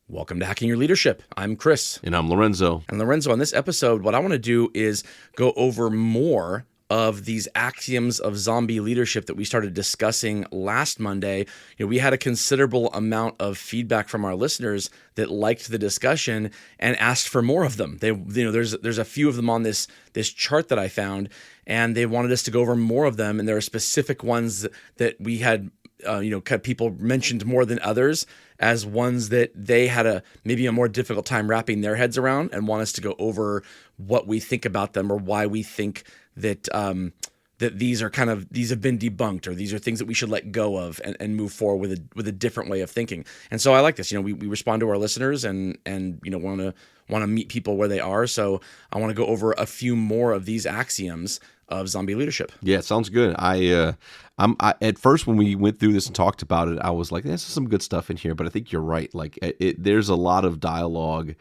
Welcome to Hacking Your Leadership. I'm Chris. And I'm Lorenzo. And Lorenzo, on this episode, what I want to do is go over more of these axioms of zombie leadership that we started discussing last Monday. We had a considerable amount of feedback from our listeners that liked the discussion and asked for more of them. There's a few of them on this chart that I found, and they wanted us to go over more of them. And there are specific ones that we had people mentioned more than others as ones that they had maybe a more difficult time wrapping their heads around, and want us to go over what we think about them or why we think that that these have been debunked, or these are things that we should let go of and move forward with a different way of thinking. And so I like this. We respond to our listeners and want to meet people where they are. So I want to go over a few more of these axioms of zombie leadership. Yeah, it sounds good. I at first when we went through this and talked about it, I was like, "There's some good stuff in here," but I think you're right. Like, there's a lot of dialogue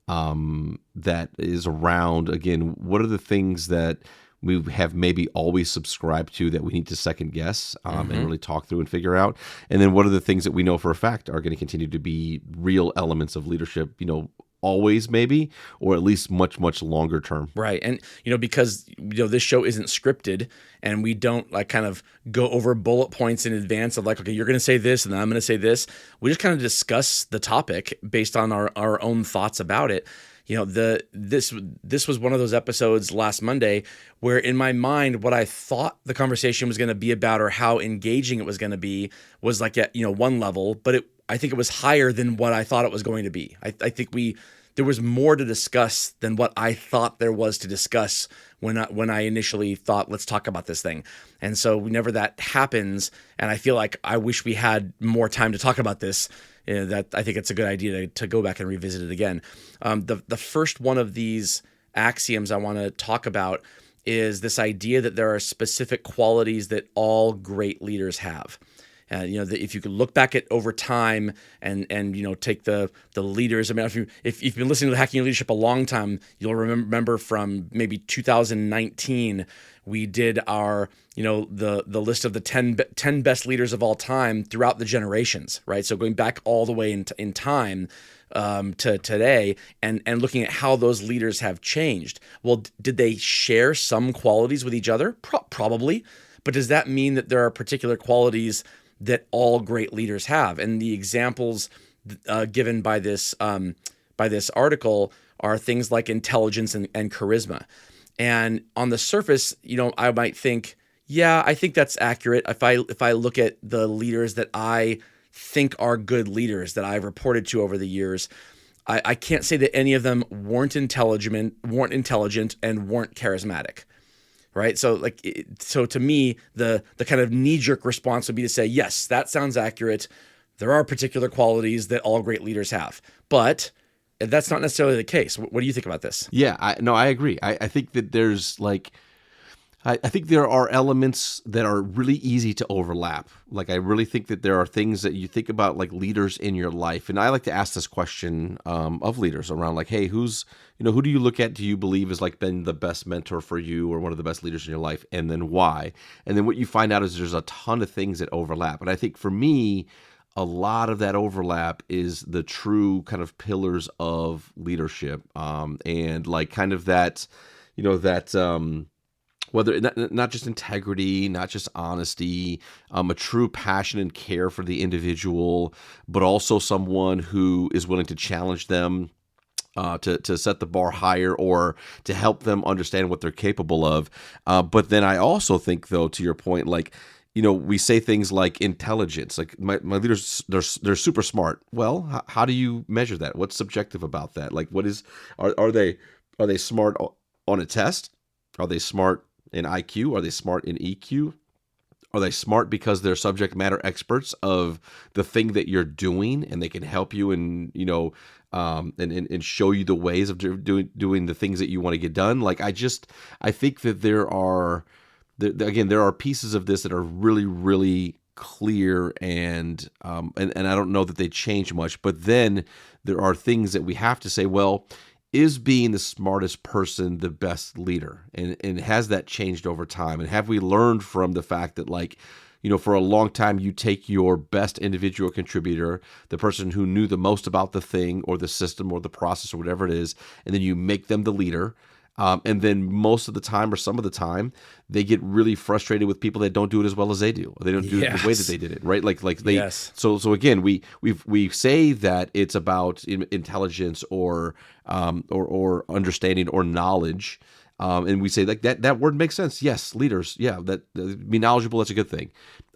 that is around. Again, what are the things that we have maybe always subscribed to that we need to second guess and really talk through and figure out? And then what are the things that we know for a fact are going to continue to be real elements of leadership? Always, maybe, or at least much, much longer term. Right. And, because, this show isn't scripted, and we don't kind of go over bullet points in advance of okay, you're going to say this and then I'm going to say this. We just kind of discuss the topic based on our own thoughts about it. This was one of those episodes last Monday where in my mind, what I thought the conversation was going to be about or how engaging it was going to be was at one level, but I think it was higher than what I thought it was going to be. I think there was more to discuss than what I thought there was to discuss when I initially thought, let's talk about this thing. And so whenever that happens, and I feel like I wish we had more time to talk about this, that I think it's a good idea to go back and revisit it again. The first one of these axioms I want to talk about is this idea that there are specific qualities that all great leaders have. If you could look back at over time and take the leaders. I mean, if you've been listening to Hacking Your Leadership a long time, you'll remember from maybe 2019 we did our the list of the 10 best leaders of all time throughout the generations, right? So going back all the way in time to today and looking at how those leaders have changed. Well, did they share some qualities with each other? Probably, but does that mean that there are particular qualities that all great leaders have? And the examples given by this article are things like intelligence and charisma. And on the surface, I might think, yeah, I think that's accurate. If I look at the leaders that I think are good leaders that I've reported to over the years, I can't say that any of them weren't intelligent, and weren't charismatic. Right. So to me, the kind of knee-jerk response would be to say, yes, that sounds accurate. There are particular qualities that all great leaders have, but that's not necessarily the case. What do you think about this? Yeah, I agree. I think that there's I think there are elements that are really easy to overlap. I really think that there are things that you think about leaders in your life. And I like to ask this question of leaders around hey, who do you look at, do you believe has been the best mentor for you or one of the best leaders in your life, and then why? And then what you find out is there's a ton of things that overlap. And I think for me, a lot of that overlap is the true kind of pillars of leadership, and kind of that, whether not just integrity, not just honesty, a true passion and care for the individual, but also someone who is willing to challenge them, to set the bar higher or to help them understand what they're capable of. But then I also think, though, to your point, we say things like intelligence, my leaders, they're super smart. Well, how do you measure that? What's subjective about that? Are they smart on a test? Are they smart in IQ? Are they smart in EQ? Are they smart because they're subject matter experts of the thing that you're doing, and they can help you and and show you the ways of doing the things that you want to get done? I think that there are pieces of this that are really, really clear, and I don't know that they change much. But then there are things that we have to say, well, is being the smartest person the best leader? And has that changed over time? And have we learned from the fact that for a long time, you take your best individual contributor, the person who knew the most about the thing or the system or the process or whatever it is, and then you make them the leader. And then most of the time or some of the time, they get really frustrated with people that don't do it as well as they do. Or they don't do it the way that they did it, right? Like they. Yes. So again, we say that it's about intelligence or understanding or knowledge. And we say like that word makes sense. Yes, leaders. Yeah, that be knowledgeable. That's a good thing.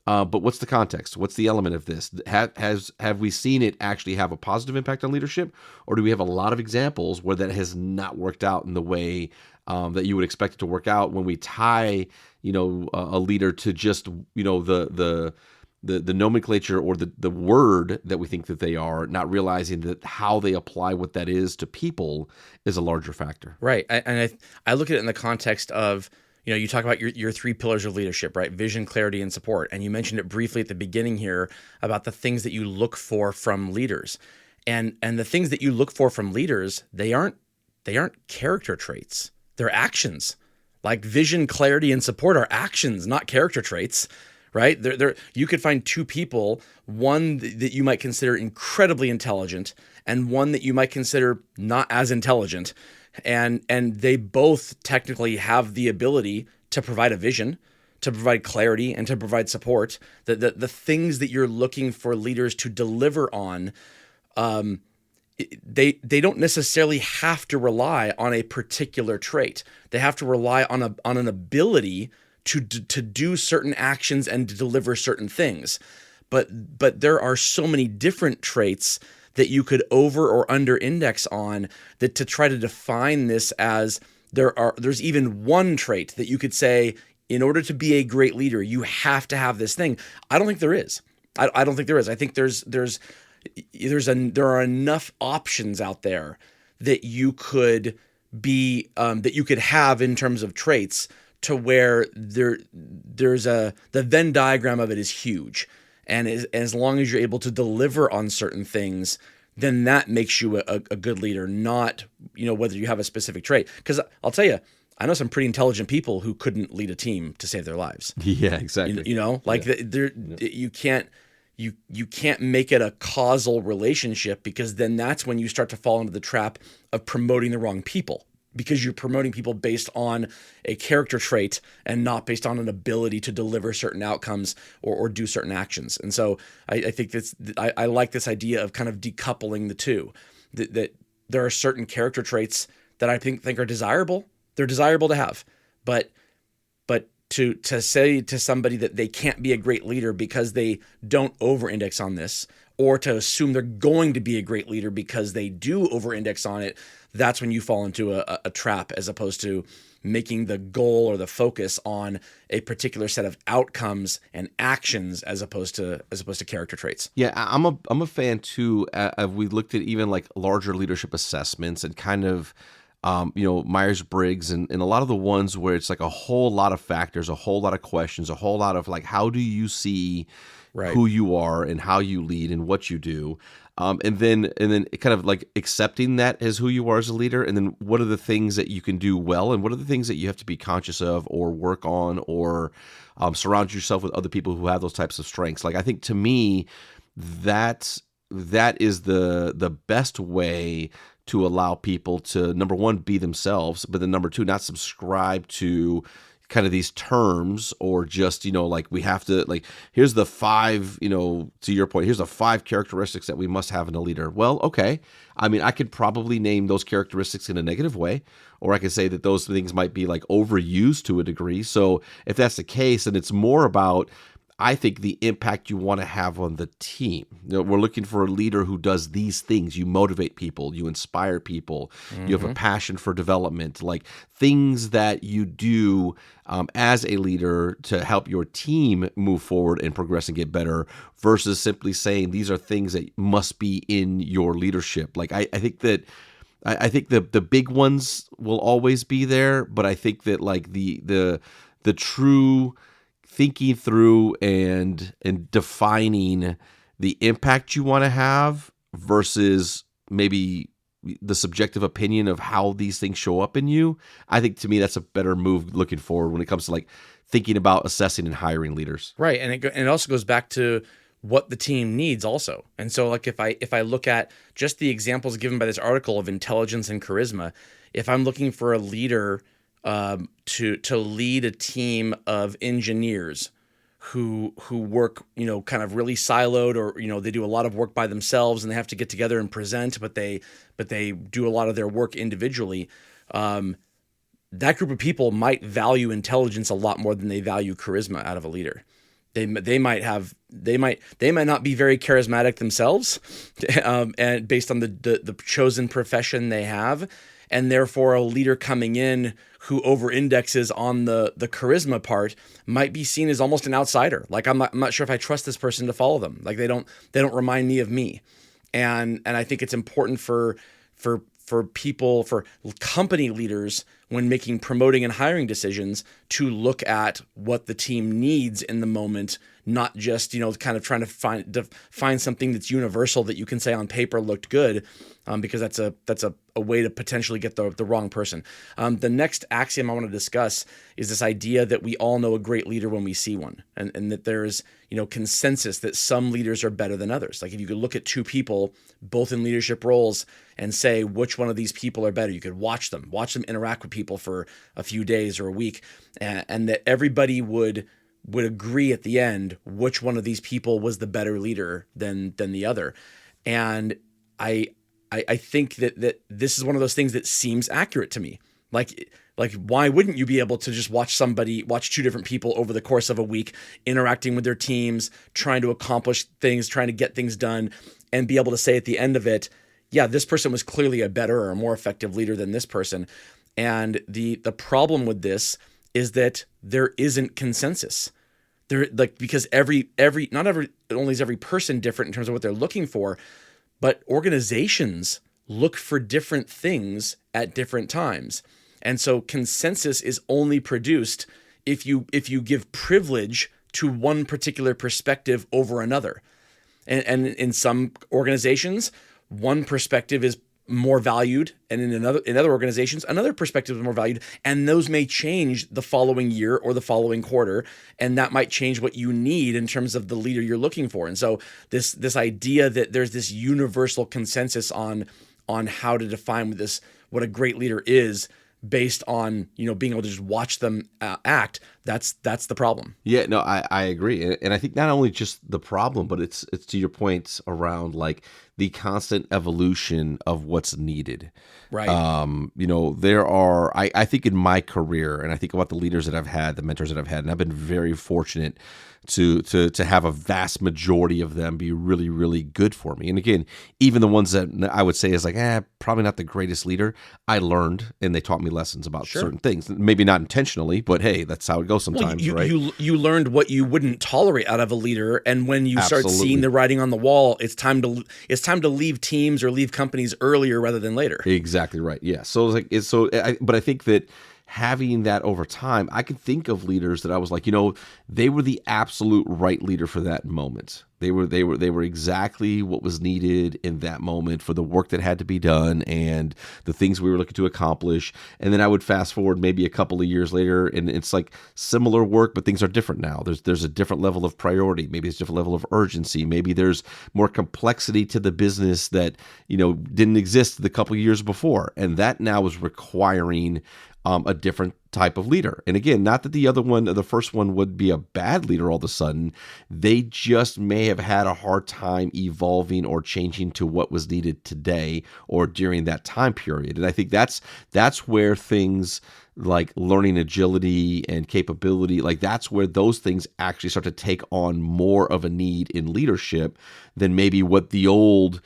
But what's the context? What's the element of this? Have we seen it actually have a positive impact on leadership, or do we have a lot of examples where that has not worked out in the way that you would expect it to work out when we tie, a leader to just, the nomenclature or the word that we think that they are, not realizing that how they apply what that is to people is a larger factor. Right. I look at it in the context of, you talk about your three pillars of leadership, right? Vision, clarity, and support. And you mentioned it briefly at the beginning here about the things that you look for from leaders. And the things that you look for from leaders, they aren't character traits. They're actions. Like vision, clarity, and support are actions, not character traits. Right? You could find two people, one that you might consider incredibly intelligent and one that you might consider not as intelligent. And they both technically have the ability to provide a vision, to provide clarity, and to provide support. The things that you're looking for leaders to deliver on, they don't necessarily have to rely on a particular trait. They have to rely on an ability to do certain actions and to deliver certain things. But there are so many different traits that you could over or under index on that to try to define this as there's even one trait that you could say, in order to be a great leader, you have to have this thing. I don't think there is. I don't think there is. I think there are enough options out there that you could be that you could have in terms of traits to where there's the Venn diagram of it is huge. And as long as you're able to deliver on certain things, then that makes you a good leader, not, whether you have a specific trait. Because I'll tell you, I know some pretty intelligent people who couldn't lead a team to save their lives. Yeah, exactly. You can't make it a causal relationship, because then that's when you start to fall into the trap of promoting the wrong people. Because you're promoting people based on a character trait and not based on an ability to deliver certain outcomes or do certain actions. And so I think I like this idea of kind of decoupling the two, that there are certain character traits that I think are desirable. They're desirable to have, but to say to somebody that they can't be a great leader because they don't over-index on this, or to assume they're going to be a great leader because they do over-index on it, that's when you fall into a trap, as opposed to making the goal or the focus on a particular set of outcomes and actions as opposed to character traits. Yeah, I'm a fan too. We looked at even like larger leadership assessments and kind of Myers-Briggs and a lot of the ones where it's like a whole lot of factors, a whole lot of questions, a whole lot of like, how do you see who you are and how you lead and what you do? And then kind of like accepting that as who you are as a leader. And then what are the things that you can do well, and what are the things that you have to be conscious of or work on, or surround yourself with other people who have those types of strengths. Like, I think to me, that is the best way to allow people to, number one, be themselves, but then number two, not subscribe to kind of these terms, or just, like we have to, like, here's the 5, to your point, here's the 5 characteristics that we must have in a leader. Well, okay. I mean, I could probably name those characteristics in a negative way, or I could say that those things might be like overused to a degree. So if that's the case, then it's more about, I think, the impact you want to have on the team. We're looking for a leader who does these things. You motivate people, you inspire people, you have a passion for development, like things that you do as a leader to help your team move forward and progress and get better, versus simply saying these are things that must be in your leadership. Like, I think that the big ones will always be there, but I think that like the true thinking through and defining the impact you want to have versus maybe the subjective opinion of how these things show up in you, I think to me that's a better move looking forward when it comes to like thinking about assessing and hiring leaders. Right, and it also goes back to what the team needs also. And so like if I look at just the examples given by this article of intelligence and charisma, if I'm looking for a leader to lead a team of engineers who work, kind of really siloed, or they do a lot of work by themselves and they have to get together and present, but they do a lot of their work individually. That group of people might value intelligence a lot more than they value charisma out of a leader. They might not be very charismatic themselves, and based on the chosen profession they have, and therefore a leader coming in who over-indexes on the charisma part might be seen as almost an outsider. Like I'm not sure if I trust this person to follow them. Like they don't remind me of me, and I think it's important for people, for company leaders, when making promoting and hiring decisions, to look at what the team needs in the moment, not just kind of trying to find something that's universal that you can say on paper looked good, because that's a way to potentially get the wrong person. The next axiom I want to discuss is this idea that we all know a great leader when we see one, and that there's consensus that some leaders are better than others. Like if you could look at two people, both in leadership roles, and say which one of these people are better, you could watch them interact with people for a few days or a week, and that everybody would agree at the end which one of these people was the better leader than the other. And I think that this is one of those things that seems accurate to me. Like why wouldn't you be able to just watch two different people over the course of a week interacting with their teams, trying to accomplish things, trying to get things done, and be able to say at the end of it, yeah, this person was clearly a better or a more effective leader than this person. And the problem with this is that there isn't consensus. Because not only is every person different in terms of what they're looking for, but organizations look for different things at different times. And so consensus is only produced if you give privilege to one particular perspective over another. And in some organizations, one perspective is more valued, and in other organizations, another perspective is more valued, and those may change the following year or the following quarter, and that might change what you need in terms of the leader you're looking for. And so this idea that there's this universal consensus on how to define what a great leader is, based on being able to just watch them act, that's the problem. Yeah, no, I agree, and I think not only just the problem, but it's to your point around like the constant evolution of what's needed. Right. There are, I think in my career, and I think about the leaders that I've had, the mentors that I've had, and I've been very fortunate to have a vast majority of them be really, really good for me. And again, even the ones that I would say is like, probably not the greatest leader, I learned, and they taught me lessons about certain things. Maybe not intentionally, but hey, that's how it goes sometimes, right? You learned what you wouldn't tolerate out of a leader, and when you start seeing the writing on the wall, it's time to leave teams or leave companies earlier rather than later. Exactly right. Yeah. So but I think that having that over time, I can think of leaders that I was like, they were the absolute right leader for that moment. They were exactly what was needed in that moment for the work that had to be done and the things we were looking to accomplish. And then I would fast forward maybe a couple of years later, and it's like similar work, but things are different now. There's a different level of priority. Maybe there's a different level of urgency. Maybe there's more complexity to the business that didn't exist the couple of years before, and that now is requiring a different type of leader. And again, not that the first one would be a bad leader all of a sudden. They just may have had a hard time evolving or changing to what was needed today or during that time period. And I think that's where things like learning agility and capability, like that's where those things actually start to take on more of a need in leadership than maybe what the old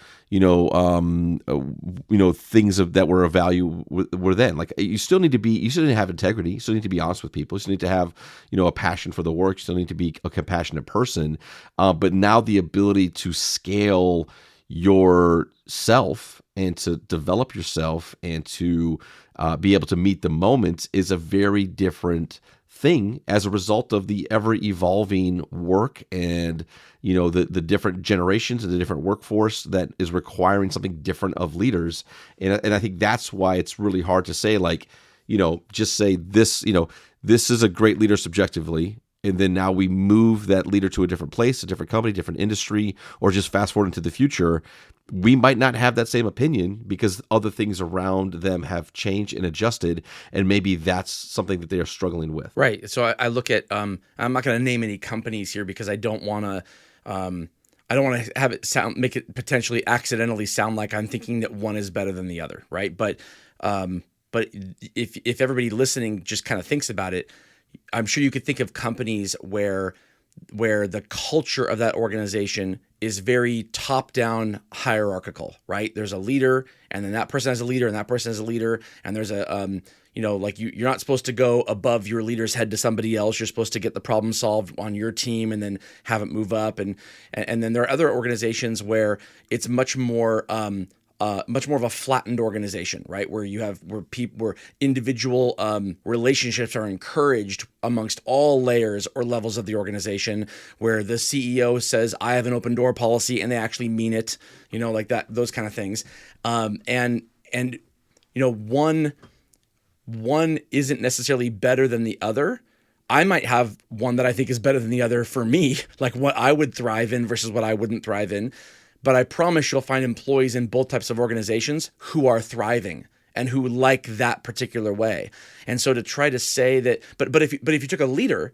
things that were of value were then. Like you still need to have integrity. You still need to be honest with people. You still need to have, a passion for the work. You still need to be a compassionate person. But now the ability to scale yourself and to develop yourself and to be able to meet the moments is a very different thing as a result of the ever evolving work and the different generations and the different workforce that is requiring something different of leaders. And I think that's why it's really hard to say, like, just say this, this is a great leader subjectively, and then now we move that leader to a different place, a different company, different industry, or just fast forward into the future. We might not have that same opinion because other things around them have changed and adjusted, and maybe that's something that they are struggling with. Right. So I look at I'm not going to name any companies here because I don't want to have it make it potentially accidentally sound like I'm thinking that one is better than the other, right? But if everybody listening just kind of thinks about it, I'm sure you could think of companies where the culture of that organization is very top-down hierarchical, right? There's a leader, and then that person has a leader, and that person has a leader, and there's a like you're not supposed to go above your leader's head to somebody else. You're supposed to get the problem solved on your team and then have it move up. And then there are other organizations where it's much more of a flattened organization, right? Where where individual relationships are encouraged amongst all layers or levels of the organization, where the CEO says, I have an open door policy, and they actually mean it, like that, those kind of things. One isn't necessarily better than the other. I might have one that I think is better than the other for me, like what I would thrive in versus what I wouldn't thrive in. But I promise you'll find employees in both types of organizations who are thriving and who like that particular way. And so to try to say that, but if you took a leader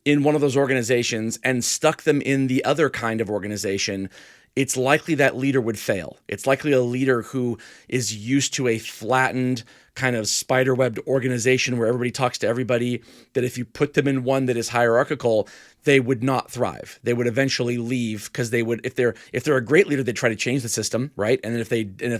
in one of those organizations and stuck them in the other kind of organization, it's likely that leader would fail. It's likely a leader who is used to a flattened kind of spiderwebbed organization where everybody talks to everybody, that if you put them in one that is hierarchical, they would not thrive. They would eventually leave because they would, if they're a great leader, they'd try to change the system, right? And then if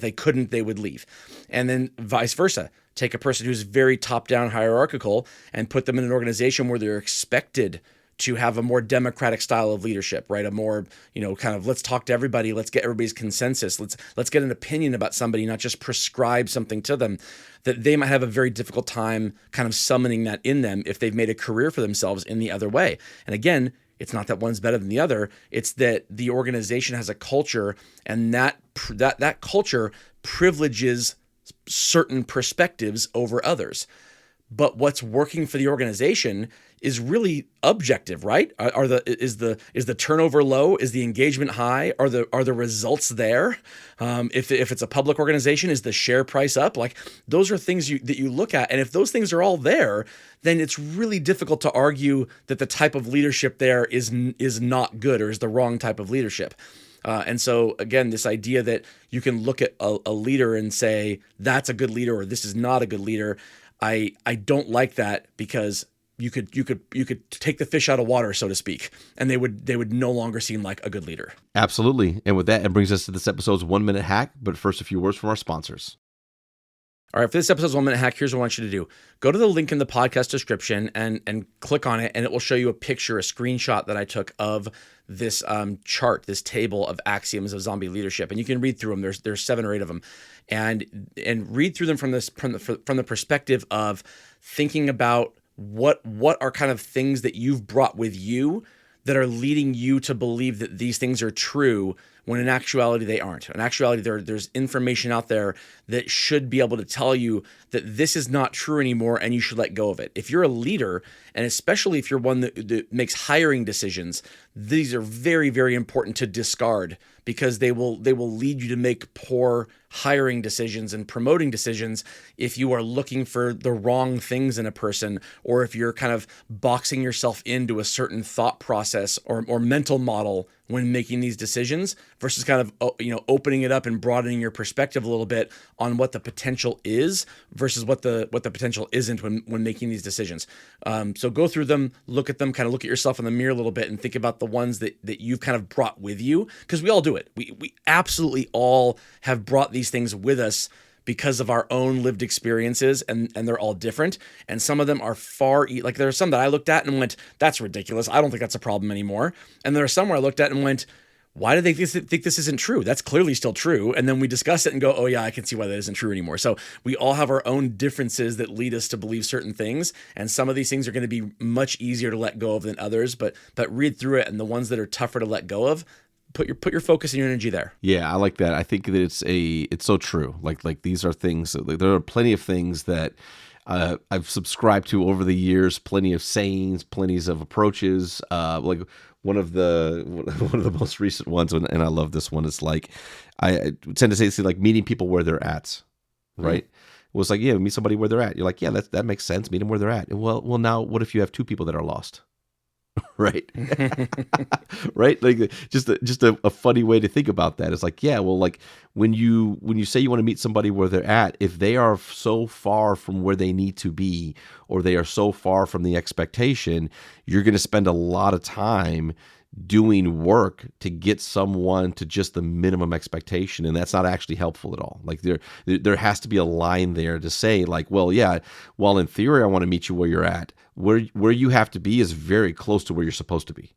they couldn't, they would leave. And then vice versa. Take a person who's very top-down hierarchical and put them in an organization where they're expected to have a more democratic style of leadership, right? A more, kind of, let's talk to everybody, let's get everybody's consensus, let's get an opinion about somebody, not just prescribe something to them, that they might have a very difficult time kind of summoning that in them if they've made a career for themselves in the other way. And again, it's not that one's better than the other, it's that the organization has a culture, and that culture privileges certain perspectives over others. But what's working for the organization is really objective, right? Is the turnover low? Is the engagement high? Are the results there? If it's a public organization, is the share price up? Like, those are things that you look at, and if those things are all there, then it's really difficult to argue that the type of leadership there is not good or is the wrong type of leadership. And so again, this idea that you can look at a leader and say that's a good leader or this is not a good leader, I don't like that, because you could take the fish out of water, so to speak, and they would no longer seem like a good leader. Absolutely. And with that, it brings us to this episode's 1 minute hack. But first, a few words from our sponsors. All right, for this episode's 1 minute hack, here's what I want you to do. Go to the link in the podcast description and click on it, and it will show you a screenshot that I took of this chart, this table of axioms of zombie leadership. And you can read through them. There's 7 or 8 of them, and read through them from the perspective of thinking about what are kind of things that you've brought with you that are leading you to believe that these things are true, when in actuality they aren't. In actuality, there's information out there that should be able to tell you that this is not true anymore and you should let go of it. If you're a leader, and especially if you're one that makes hiring decisions, these are very, very important to discard, because they will lead you to make poor hiring decisions and promoting decisions if you are looking for the wrong things in a person, or if you're kind of boxing yourself into a certain thought process or mental model when making these decisions, versus kind of opening it up and broadening your perspective a little bit on what the potential is versus what the potential isn't when making these decisions. So go through them, look at them, kind of look at yourself in the mirror a little bit, and think about the ones that you've kind of brought with you, because we all do it. We absolutely all have brought these things with us because of our own lived experiences, and they're all different. And some of them are like, there are some that I looked at and went, that's ridiculous. I don't think that's a problem anymore. And there are some where I looked at and went, why do they think this isn't true? That's clearly still true. And then we discuss it and go, oh yeah, I can see why that isn't true anymore. So we all have our own differences that lead us to believe certain things. And some of these things are going to be much easier to let go of than others, but read through it. And the ones that are tougher to let go of, put your focus and your energy there. Yeah, I like that. I think that it's so true. Like these are things, like, there are plenty of things that I've subscribed to over the years, plenty of sayings, plenty of approaches. Like one of the most recent ones, and I love this one, is like, I tend to say like meeting people where they're at, right? It was like, yeah, meet somebody where they're at. You're like, yeah, that makes sense. Meet them where they're at. And well, now what if you have two people that are lost? Right. Right. Like just a funny way to think about that. It's like, yeah, well, like when you say you want to meet somebody where they're at, if they are so far from where they need to be, or they are so far from the expectation, you're going to spend a lot of time doing work to get someone to just the minimum expectation, and that's not actually helpful at all. Like there has to be a line there to say, like, well, yeah, while in theory I want to meet you where you're at, where you have to be is very close to where you're supposed to be.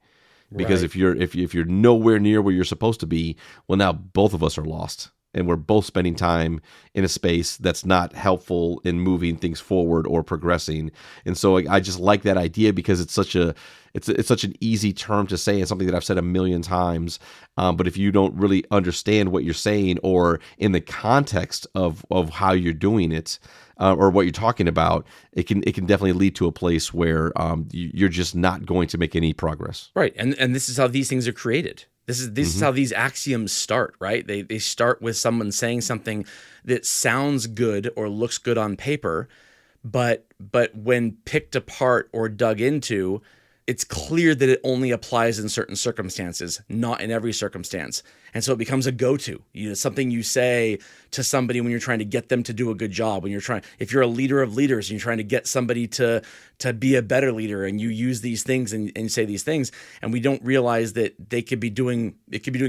Because Right. if you're nowhere near where you're supposed to be, well, now both of us are lost, and we're both spending time in a space that's not helpful in moving things forward or progressing. And so I just like that idea, because it's such an easy term to say, and something that I've said a million times. But if you don't really understand what you're saying, or in the context of how you're doing it, or what you're talking about, it can definitely lead to a place where you're just not going to make any progress. Right. And this is how these things are created. This is how these axioms start, right? They start with someone saying something that sounds good or looks good on paper, but when picked apart or dug into, it's clear that it only applies in certain circumstances, not in every circumstance. And so it becomes a go-to. Something you say to somebody when you're trying to get them to do a good job, if you're a leader of leaders and you're trying to get somebody to be a better leader, and you use these things and say these things, and we don't realize that it could be doing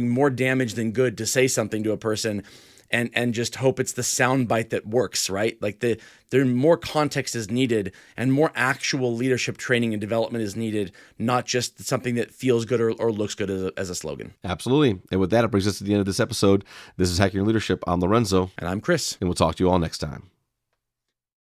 more damage than good to say something to a person and just hope it's the soundbite that works, right? Like there more context is needed, and more actual leadership training and development is needed, not just something that feels good or looks good as a slogan. Absolutely. And with that, it brings us to the end of this episode. This is Hacking Your Leadership. I'm Lorenzo. And I'm Chris. And we'll talk to you all next time.